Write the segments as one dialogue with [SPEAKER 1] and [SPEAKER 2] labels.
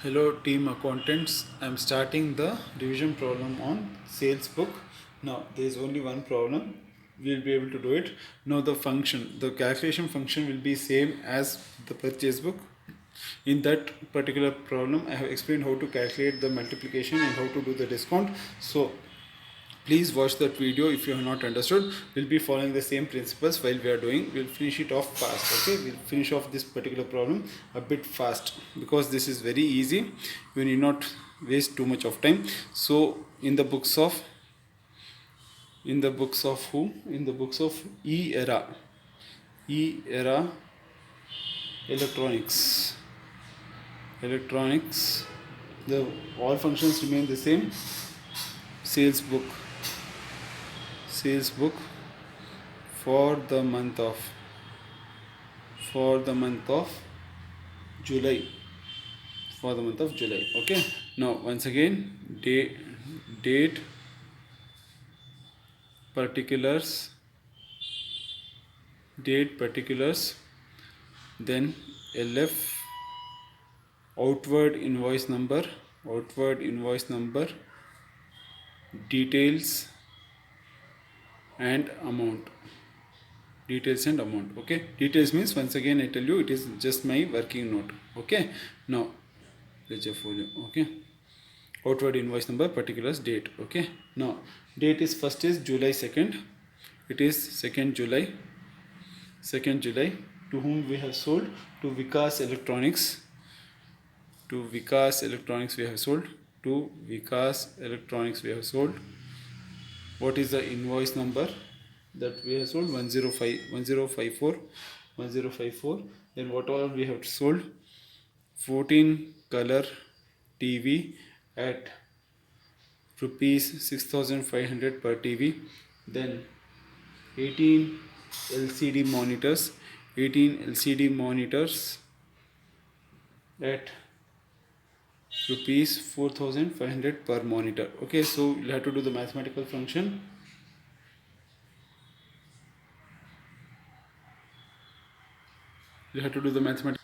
[SPEAKER 1] Hello team accountants. I'm starting the revision problem on sales book. Now there is only one problem. We'll be able to do it. Now the calculation function will be same as the purchase book. In that particular problem, I have explained how to calculate the multiplication and how to do the discount. So please watch that video if you have not understood. We'll be following the same principles while we are doing. We'll finish it off fast. Okay, we'll finish off this particular problem a bit fast because this is very easy. You need not waste too much of time. So in the books of who? In the books of E-Era electronics, the all functions remain the same. Sales book for the month of July. Okay, now once again, date particulars, then LF, outward invoice number, details and amount. Okay, details means, once again I tell you, it is just my working note. Okay, now ledger folio. Okay, outward invoice number, particulars, date. Okay, now date is first is July 2nd. It is 2nd July. To whom we have sold? To Vikas Electronics. We have sold. What is the invoice number that we have sold? 1054. Then what all we have sold? 14 color TV at rupees 6500 per TV. Then 18 LCD monitors at rupees 4500 per monitor. Okay, so you'll have to do the mathematical function.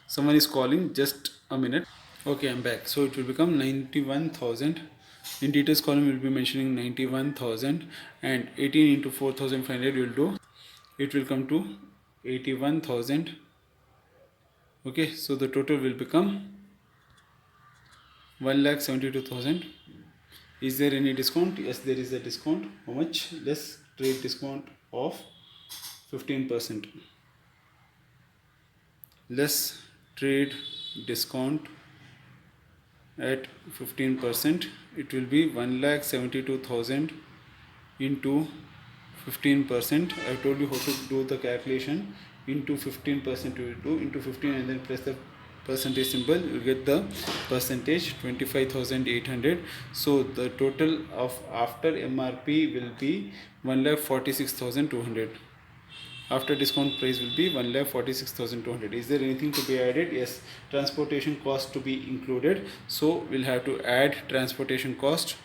[SPEAKER 1] Someone is calling, just a minute. Okay, I'm back. So it will become 91,000. In details column will be mentioning 91,000, and 18 into 4500 will do, it will come to 81,000. Okay, so the total will become 1,72,000. Is there any discount? Yes, there is a discount. How much? Less trade discount of 15%. Less trade discount at 15%. It will be 1,72,000 into 15%. I told you how to do the calculation. Into 15%, you will do into 15 and then press the percentage symbol. You get the percentage, 25,800. So the total of after MRP will be 1,46,200. After discount price will be 1,46,200. Is there anything to be added? Yes, transportation cost to be included. So we'll have to add transportation cost.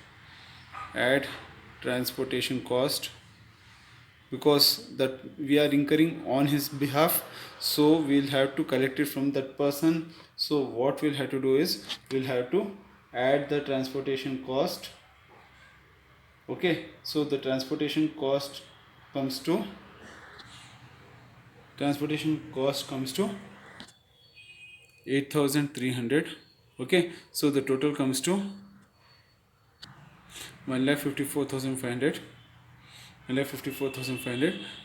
[SPEAKER 1] Because that we are incurring on his behalf, so we'll have to collect it from that person. So what we'll have to do is, we'll have to add the transportation cost. Okay, so the transportation cost comes to 8,300. Okay, so the total comes to 1,54,500.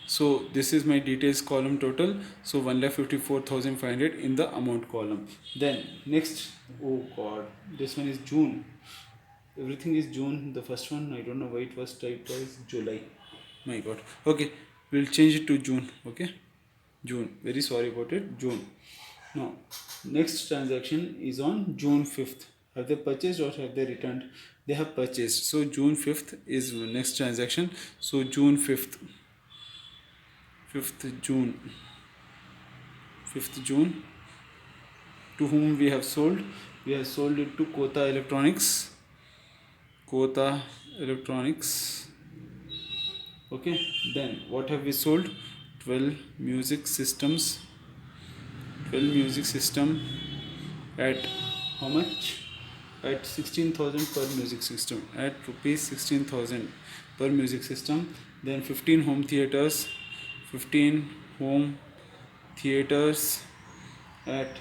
[SPEAKER 1] So this is my details column total. So 1,54,500 in the amount column. Then next, oh god, this one is June. Everything is June. The first one, I don't know why it was typed as July. My god. Okay, we'll change it to June. Okay, June. Very sorry about it. June. Now, next transaction is on June 5th. Have they purchased or have they returned? They have purchased. So June 5th is next transaction. So June 5th. 5th June. To whom we have sold? We have sold it to Kota Electronics. Okay, then what have we sold? 12 music system at how much? at 16,000 per music system, at rupees 16,000 per music system. Then 15 home theaters, 15 home theaters at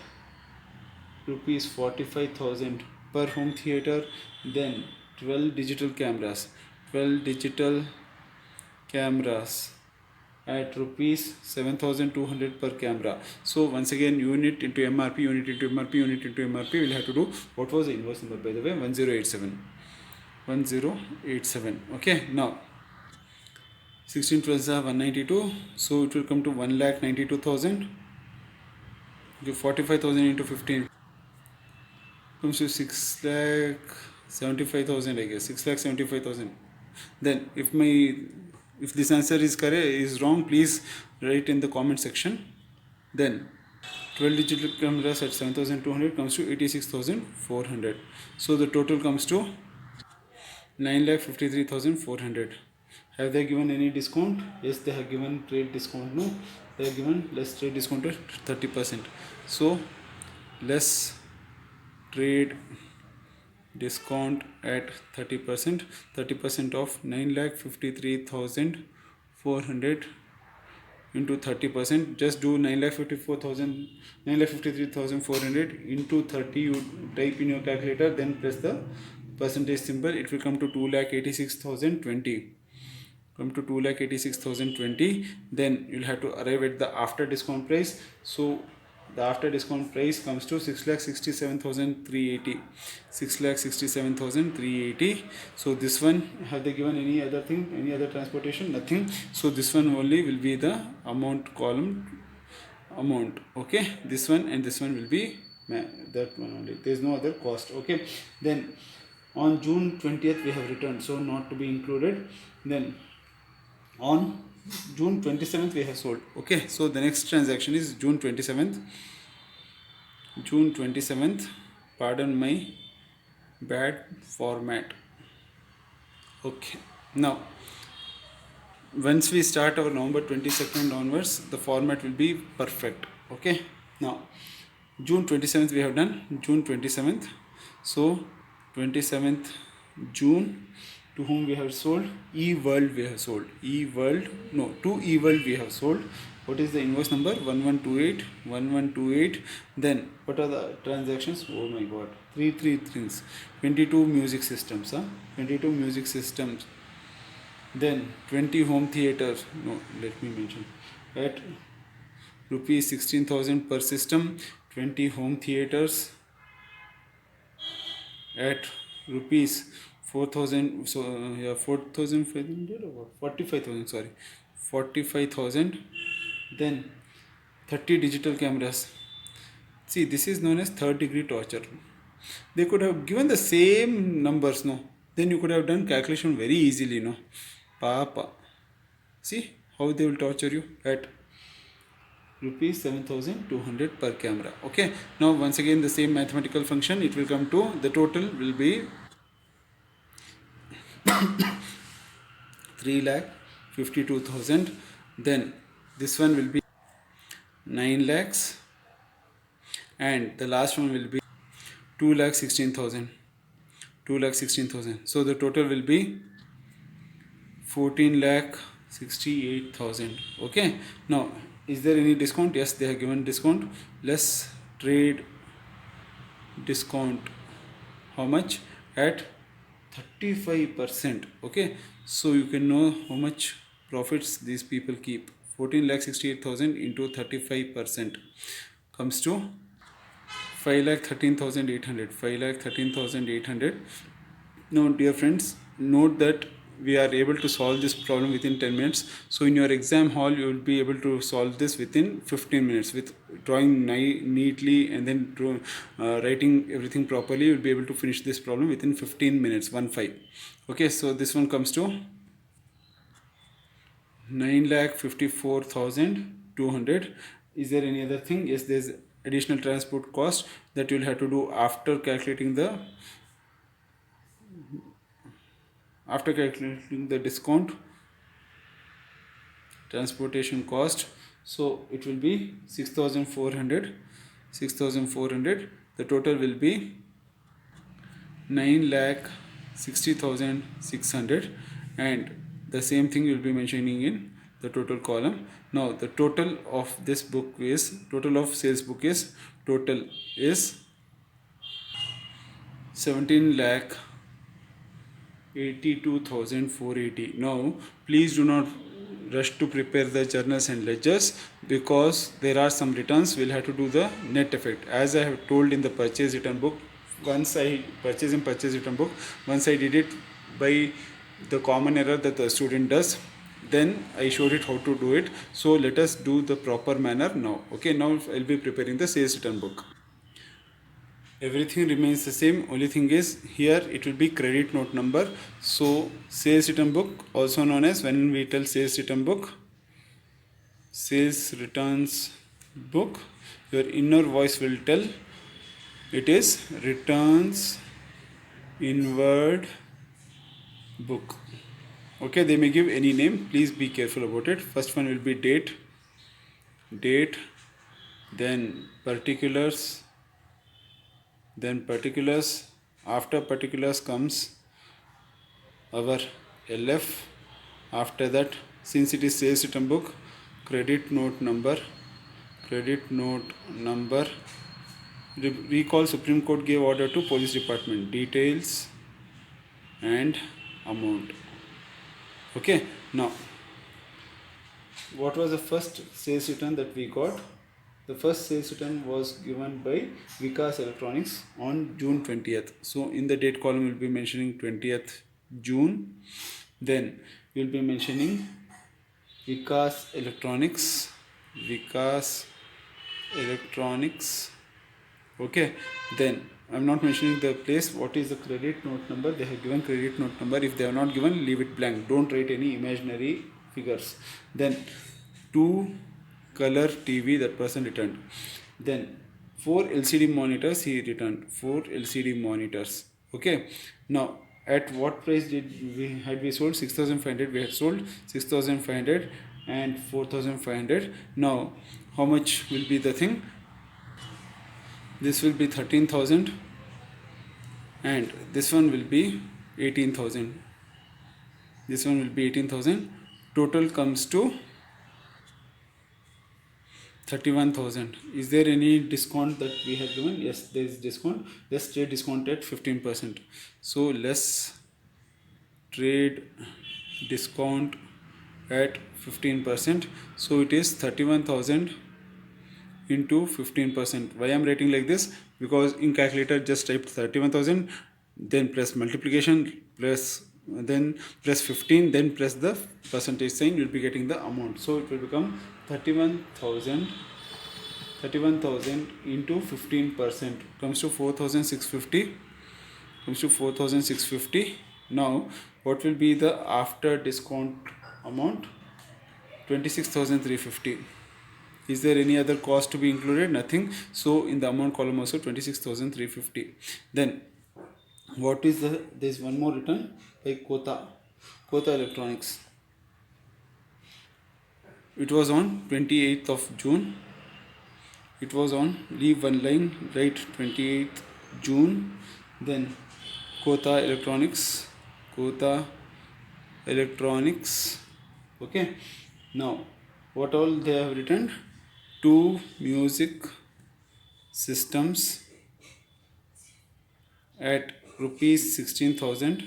[SPEAKER 1] rupees 45,000 per home theater. Then 12 digital cameras, 12 digital cameras at rupees 7,200 per camera. So once again, unit into MRP, unit into MRP, unit into MRP, we'll have to do, what was the invoice number by the way? 1087. 1087. Okay, now 16 12 are 192, so it will come to 1,92,000. 45,000 into 15 comes to 6,75,000, I guess. 6,75,000. Then if this answer is correct, is wrong, please write in the comment section. Then 12 digital cameras at 7,200 comes to 86,400. So the total comes to 9,53,400. Have they given any discount? Yes, they have given trade discount. No, they have given less trade discount at 30%. So less trade discount at 30%. 30% of 9,53,400 into 30%. Just do 9,54,000, 9,53,400 into 30. You type in your calculator, then press the percentage symbol. It will come to 2,86,020. Come to 2,86,020. Then you'll have to arrive at the after discount price. So the after discount price comes to 6,67,380. 6,67,380. So this one, have they given any other thing, any other transportation? Nothing. So this one only will be the amount column, amount. Okay, this one and this one will be that one only. There is no other cost. Okay, then on June 20th we have returned, so not to be included. Then on June 27th we have sold. Okay, so the next transaction is June 27th. June 27th, pardon my bad format. Okay, now once we start our November 22nd onwards, the format will be perfect. Okay, now June 27th we have done. June 27th. So 27th June, to whom we have sold? eWorld we have sold. eWorld, no, to eWorld we have sold. What is the invoice number? 1128. 1128. Then what are the transactions? Oh my god, 3 things. 22 music systems. 22 music systems. Then 20 home theaters. No, let me mention. At rupees 16,000 per system. 20 home theaters at rupees 4,000. So yeah, 4,500 or 45,000. Sorry, 45,000. Then 30 digital cameras. See, this is known as third degree torture. They could have given the same numbers, no? Then you could have done calculation very easily, no? Papa. See how they will torture you at rupees 7,200 per camera. Okay, now once again the same mathematical function, it will come to, the total will be 3,52,000. Then this one will be 9 lakhs, and the last one will be 2,16,000. 2,16,000. So the total will be 14,68,000. Okay, now is there any discount? Yes, they have given discount. Less trade discount, how much? At 35%. Okay, so you can know how much profits these people keep. 14,68,000 into 35% comes to 5,13,800. 5,13,800. Now dear friends, note that we are able to solve this problem within 10 minutes. So in your exam hall, you will be able to solve this within 15 minutes with drawing neatly and then writing everything properly. You will be able to finish this problem within 15 minutes, 1-5. Okay, so this one comes to 9,54,200. Is there any other thing? Yes, there is additional transport cost that you will have to do after calculating the discount, transportation cost. So it will be 6,400. 6,400. The total will be 9,60,600, and the same thing you'll be mentioning in the total column. Now the total of this book is, total of sales book is, total is 17,82,480. Now please do not rush to prepare the journals and ledgers, because there are some returns. We'll have to do the net effect, as I have told in the purchase return book. Once I purchase in purchase return book, once I did it by the common error that the student does, then I showed it how to do it. So let us do the proper manner now. Okay, now I'll be preparing the sales return book. Everything remains the same, only thing is here it will be credit note number. So sales return book, also known as, when we tell sales return book, sales returns book, your inner voice will tell it is returns inward book. Okay, they may give any name, please be careful about it. First one will be date, then particulars, after particulars comes our LF. After that, since it is sales return book, credit note number. Recall Supreme Court gave order to police department, details and amount. Okay, now what was the first sales return that we got? The first sales return was given by Vikas Electronics on June 20th. So in the date column, we'll be mentioning 20th June. Then we'll be mentioning Vikas Electronics. Okay, then I'm not mentioning the place. What is the credit note number? They have given credit note number. If they have not given, leave it blank. Don't write any imaginary figures. Then 2 color TV that person returned. Then 4 LCD monitors he returned. 4 LCD monitors. Okay. Now at what price had we sold? 6,500. We had sold 6,500 and 4,500. Now how much will be the thing? This will be 13,000 and this one will be 18,000. This one will be 18,000. Total comes to 31,000. Is there any discount that we have given? Yes, there is discount. Let's trade discount at 15%. So let's trade discount at 15%. So it is 31,000 into 15%. Why I am writing like this? Because in calculator just type 31,000, then press multiplication, then press 15, then press the percentage sign, you'll be getting the amount. So it will become 31,000 into 15% comes to 4,650. Now what will be the after discount amount? 26,350. Is there any other cost to be included? Nothing. So in the amount column also 26,350. Then what is there is one more return by Kota Electronics. It was on 28th of June. It was on, leave one line, write 28th June. Then Kota Electronics. Okay. Now what all they have written? 2 music systems at rupees 16,000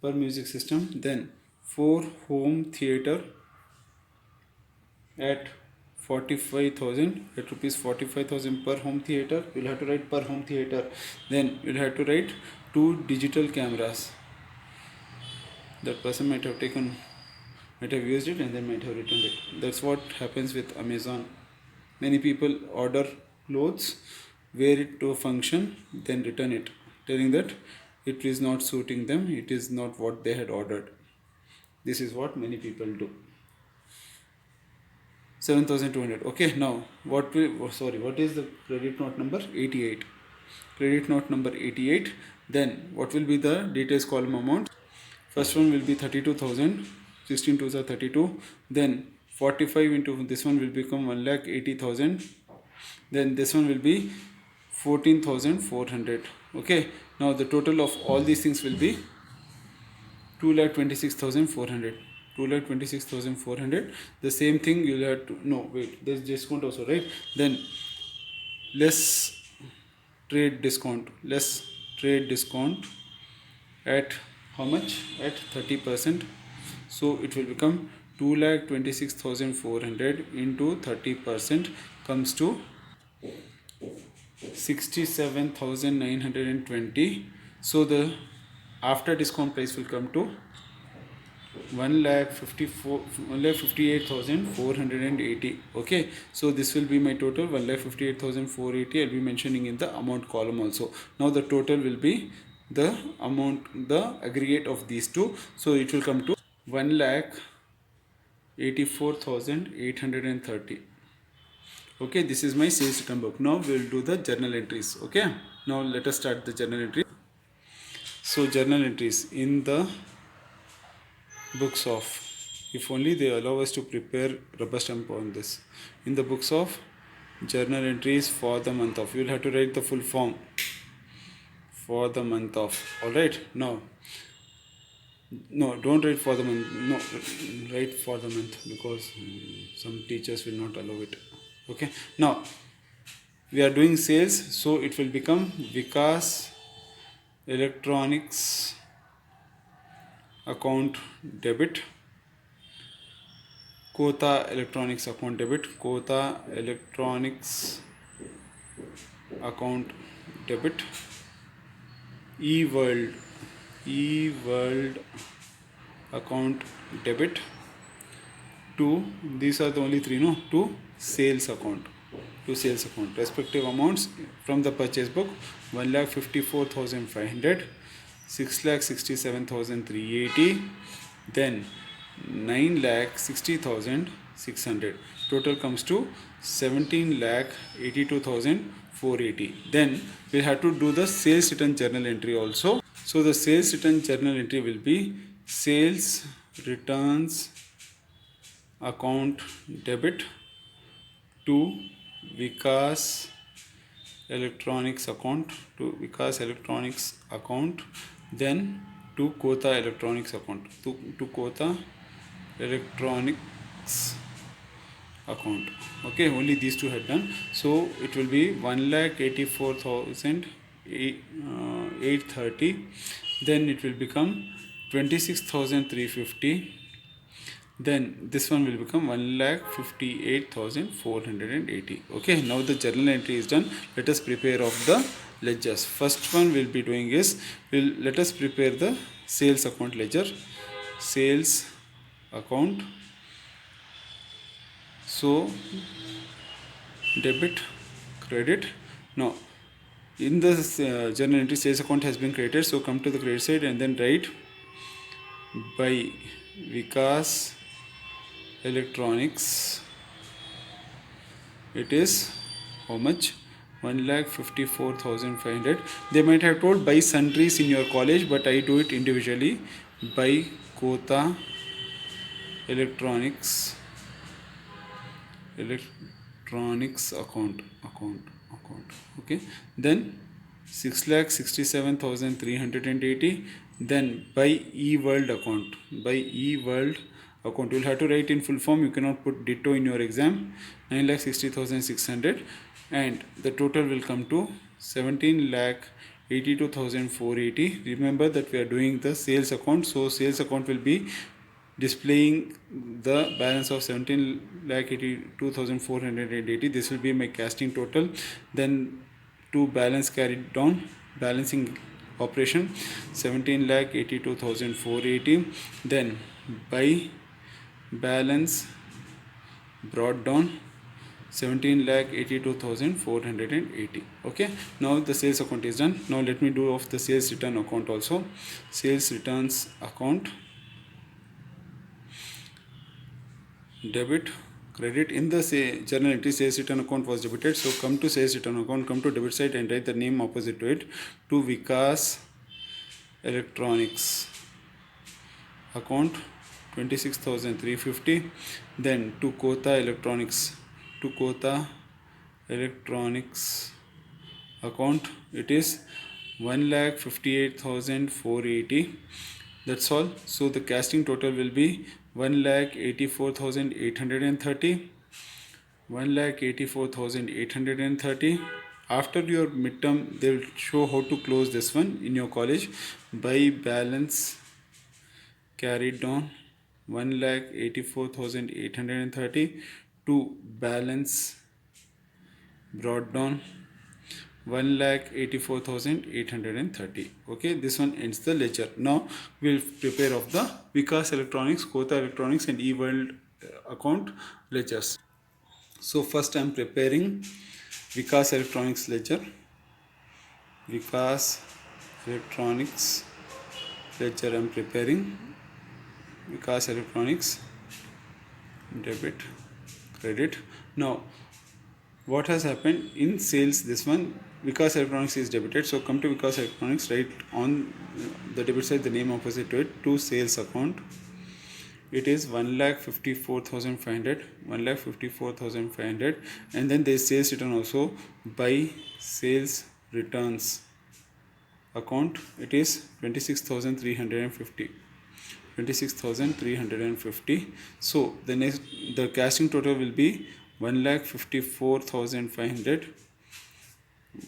[SPEAKER 1] per music system. Then 4 home theater at 45,000, at rupees 45,000 per home theater. You'll have to write per home theater. Then you'll have to write 2 digital cameras. That person might have used it and then might have returned it. That's what happens with Amazon. Many people order clothes, wear it to a function, then return it, telling that it is not suiting them, it is not what they had ordered. This is what many people do. 7,200. Okay, now what is the credit note number? 88. Credit note number 88. Then what will be the details column amount? First one will be 32,000. 16 2s are 32. Then 45 into this one will become 1,80,000. Then this one will be 14,400. Okay, now the total of all these things will be 2,26,400. 2,26,400. The same thing you'll have to, no wait, there's discount also, right? Then less trade discount, at how much? At 30%. So it will become 2,26,400 into 30% comes to 67,920. So the after discount price will come to 1,58,480. Okay, so this will be my total 1,58,480. I'll be mentioning in the amount column also. Now the total will be the amount, the aggregate of these two. So it will come to 1,84,830. Okay, this is my sales return book. Now we will do the journal entries. Okay, now let us start the journal entry. So journal entries in the books of, if only they allow us to prepare rubber stamp on this, in the books of journal entries for the month of, you will have to write the full form for the month of. All right, now no, don't write for the month, no, write for the month, because some teachers will not allow it. Okay, now we are doing sales, so it will become Vikas Electronics account debit, Kota Electronics account debit, Kota Electronics account debit, eWorld account debit, to, these are the only three, no, to sales account, respective amounts from the purchase book: 1,54,500, 6,67,380, then 9,60,600. Total comes to 17,82,480. Then we have to do the sales return journal entry also. So the sales return journal entry will be sales returns account debit to Vikas Electronics account, then to Kota Electronics account, to Kota Electronics account. Okay, only these two had done. So it will be 1,84,830. Then it will become 26,350. Then this one will become 1,58,480. Okay, now the journal entry is done. Let us prepare of the ledgers. First one we'll be doing is, let us prepare the sales account ledger. Sales account. So debit, credit. Now in the journal entry, sales account has been created. So come to the credit side and then write by Vikas Electronics. It is how much? 1,54,500. They might have told buy sundries in your college, but I do it individually. Buy Kota Electronics account. Okay, then 6,67,380. Then by eWorld account. You'll have to write in full form. You cannot put ditto in your exam. 9,60,600, and the total will come to 17,82,480. Remember that we are doing the sales account, so sales account will be displaying the balance of 17,82,480. This will be my casting total. Then to balance carried down, balancing operation, 17,82,480. Then by balance brought down, 17,82,480. Okay, now the sales account is done. Now let me do of the sales return account also. Sales returns account debit, credit. In the journal entry, sales return account was debited, so come to sales return account, come to debit side and write the name opposite to it, to Vikas Electronics account 26,350. Then to Kota Electronics account, it is 1,58,480. That's all. So the casting total will be 1,84,830. 1,84,830. After your midterm, they will show how to close this one in your college. By balance carried down 1,84,830 to balance brought down 1,84,830. Okay, this one ends the lecture. Now we'll prepare of the Vikas Electronics, Kota Electronics and eWorld account ledgers. So first I am preparing Vikas Electronics ledger. Vikas Electronics ledger I am preparing. Vikas Electronics, debit, credit. Now what has happened in sales, this one Vikas Electronics is debited, so come to Vikas Electronics, write on the debit side the name opposite to it, to sales account. It is 1,54,500, 1,54,500, and then there is sales return also. By sales returns account, it is 26,350. 26,350. So the casting total will be 1,54,500,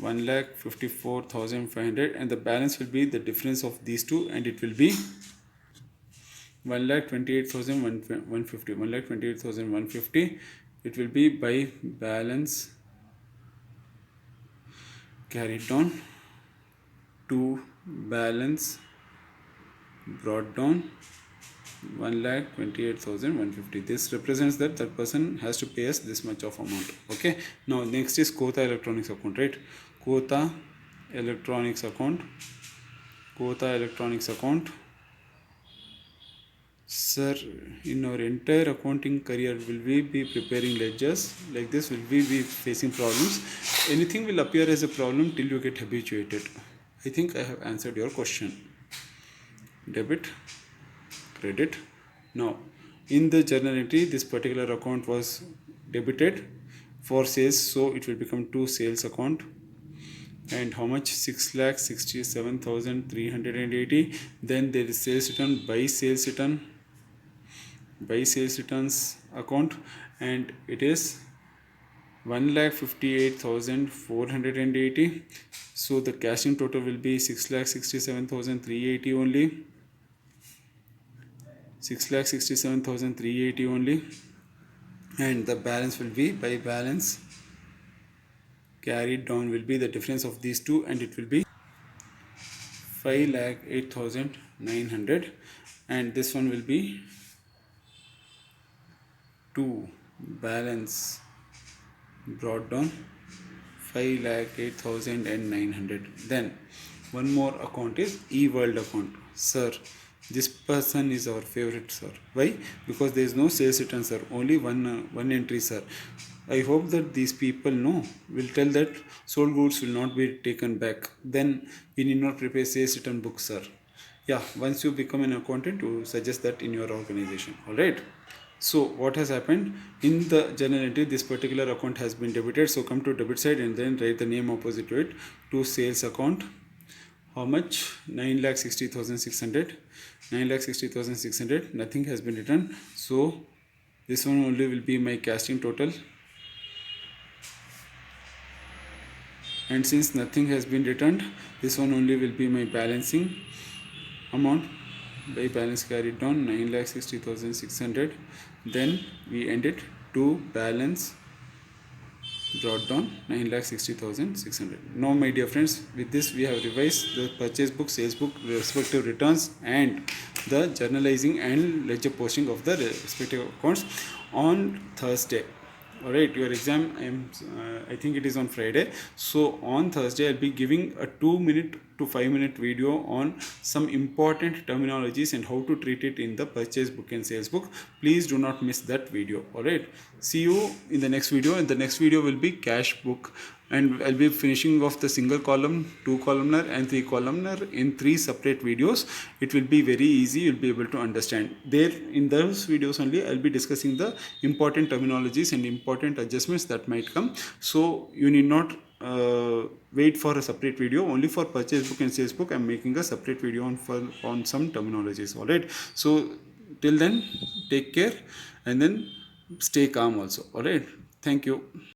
[SPEAKER 1] 1,54,500, and the balance will be the difference of these two, and it will be 1,28,150. 1,28,150. It will be by balance carried down to balance brought down 1,28,150. This represents that person has to pay us this much of amount. Okay. Now next is Kota Electronics account, right? Kota Electronics account. Kota Electronics account. Sir, in our entire accounting career, will we be preparing ledgers like this? Will we be facing problems? Anything will appear as a problem till you get habituated. I think I have answered your question. Debit, credit. Now in the journal entry, this particular account was debited for sales, so it will become to sales account. And how much? 6,67,380. Then there is sales return by sales return, by sales returns account, and it is 1,58,480. So the cashing total will be 6,67,380 only. 6,67,380 only, and the balance will be by balance carried down will be the difference of these two, and it will be 5,08,900, and this one will be to balance brought down 5,08,900. Then one more account is eWorld account. Sir, this person is our favorite, sir. Why? Because there is no sales return, sir. Only one entry, sir. I hope that these people will tell that sold goods will not be taken back. Then we need not prepare sales return book, sir. Yeah, once you become an accountant, you suggest that in your organization. All right. So what has happened in the journal entry? This particular account has been debited. So come to debit side and then write the name opposite to it, to sales account. How much? 9,60,600. 9,60,600. Nothing has been written. So this one only will be my casting total. And since nothing has been returned, this one only will be my balancing amount. By balance carried down 9,60,600. Then we end it to balance brought down 9,60,600. Now my dear friends, with this we have revised the purchase book, sales book, respective returns, and the journalizing and ledger posting of the respective accounts on Thursday. Alright, your exam I think it is on Friday. So on Thursday I'll be giving a 2 to 5 minute video on some important terminologies and how to treat it in the purchase book and sales book. Please do not miss that video. Alright, see you in the next video, and the next video will be cash book, and I'll be finishing off the single column, 2 columnar and 3 columnar in 3 separate videos. It will be very easy, you'll be able to understand. There in those videos only I'll be discussing the important terminologies and important adjustments that might come. So you need not wait for a separate video only for purchase book and sales book. I'm making a separate video on some terminologies. All right, so till then, take care and then stay calm also. All right, thank you.